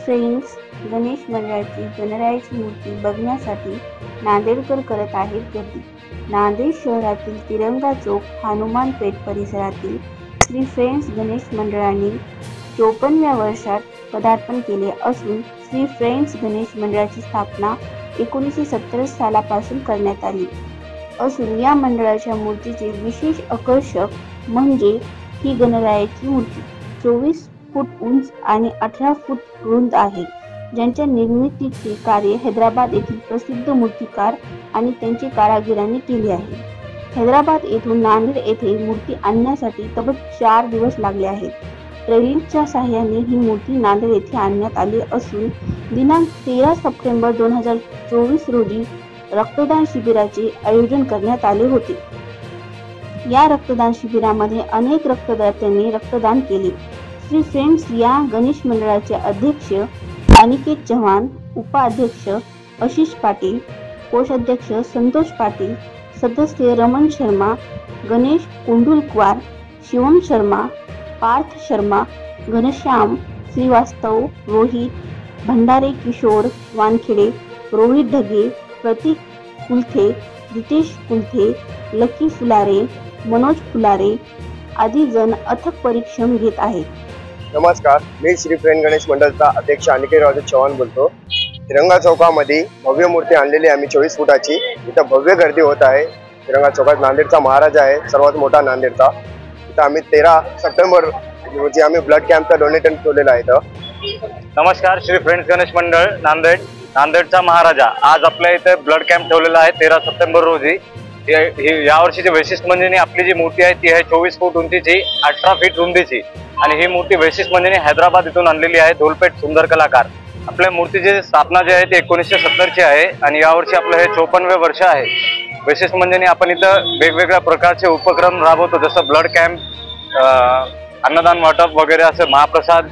Friends Ganesh मंडळाची गणरायाची मूर्ती बघण्यासाठी नांदेडकर करत आहेत गर्दी। नांदेड शहरातील तिरंगा चौक हनुमान पेठ परिसरातील श्री फ्रेंड्स गणेश मंडळाने 54व्या वर्षात पदार्पण केले असून श्री फ्रेंड्स गणेश मंडळाची स्थापना 1970 सालापासून करण्यात आली असून या मंडळाच्या मूर्तीचे विशेष आकर्षक म्हणजे ही गणरायाची मूर्ती 24 फूट उंच आणि 18 फूट रुंद आहे, ज्यांच्या निर्मितीचे कार्य हैदराबाद येथील प्रसिद्ध मूर्तिकार आणि त्यांच्या कारागिरांनी केले आहे। हैदराबाद येथून नांदेड येथे मूर्ती आणण्यासाठी तब्बल 4 दिवस लागले आहेत। ट्रेलिंगच्या सहाय्याने ही मूर्ती नांदेड येथे आणण्यात आली असून दिनांक 13 सप्टेंबर 2024 रोजी रक्तदान शिबिराचे आयोजन करण्यात आले होते। या रक्तदान शिबिरामध्ये अनेक रक्तदात्यांनी रक्तदान केले। श्री फ्रेंड्स या गणेश मंडळाचे अध्यक्ष अनिकेत चव्हाण, उपाध्यक्ष आशिष पाटील, कोषाध्यक्ष संतोष पाटील, सदस्य रमण शर्मा, गणेश कुंडुलकर, शिवम शर्मा, पार्थ शर्मा, घनश्याम श्रीवास्तव, रोहित भंडारे, किशोर वानखेडे, रोहित ढगे, प्रतीक कुलथे, रितेश कुलथे, लकी फुलारे, मनोज फुलारे आदी जण अथक परिश्रम घेत आहेत। नमस्कार, मी श्री फ्रेंड गणेश मंडळचा अध्यक्ष अनिकेत चव्हाण बोलतो। तिरंगा चौकामध्ये भव्य मूर्ती आणलेली आम्ही 24 फुटाची। इथं भव्य गर्दी होत आहे। तिरंगा चौकात नांदेडचा महाराजा आहे, सर्वात मोठा नांदेडचा। इथं आम्ही 13 सप्टेंबर रोजी आम्ही ब्लड कॅम्पचा डोनेशन ठेवलेला आहे। नमस्कार, श्री फ्रेंड्स गणेश मंडळ नांदेडचा महाराजा आज आपल्या इथे ब्लड कॅम्प ठेवलेला आहे 13 सप्टेंबर रोजी। या वर्षीचे वैशिष्ट्य म्हणजे आपली जी मूर्ती आहे ती आहे 24 फूट उंचीची, 18 फीट रुंदीची आणि ही मूर्ती वैशिष्ट्य म्हणजे हैदराबाद इथून आणलेली आहे। धोलपेठ सुंदर कलाकार। आपल्या मूर्तीची स्थापना जी आहे ती 1970 ची आहे आणि यावर्षी आपलं हे 54वे वर्ष आहे। वैशिष्ट्य म्हणजे आपण इथं वेगवेगळ्या प्रकारचे उपक्रम राबवतो, जसं ब्लड कॅम्प, अन्नदान वाटप वगैरे, असे महाप्रसाद।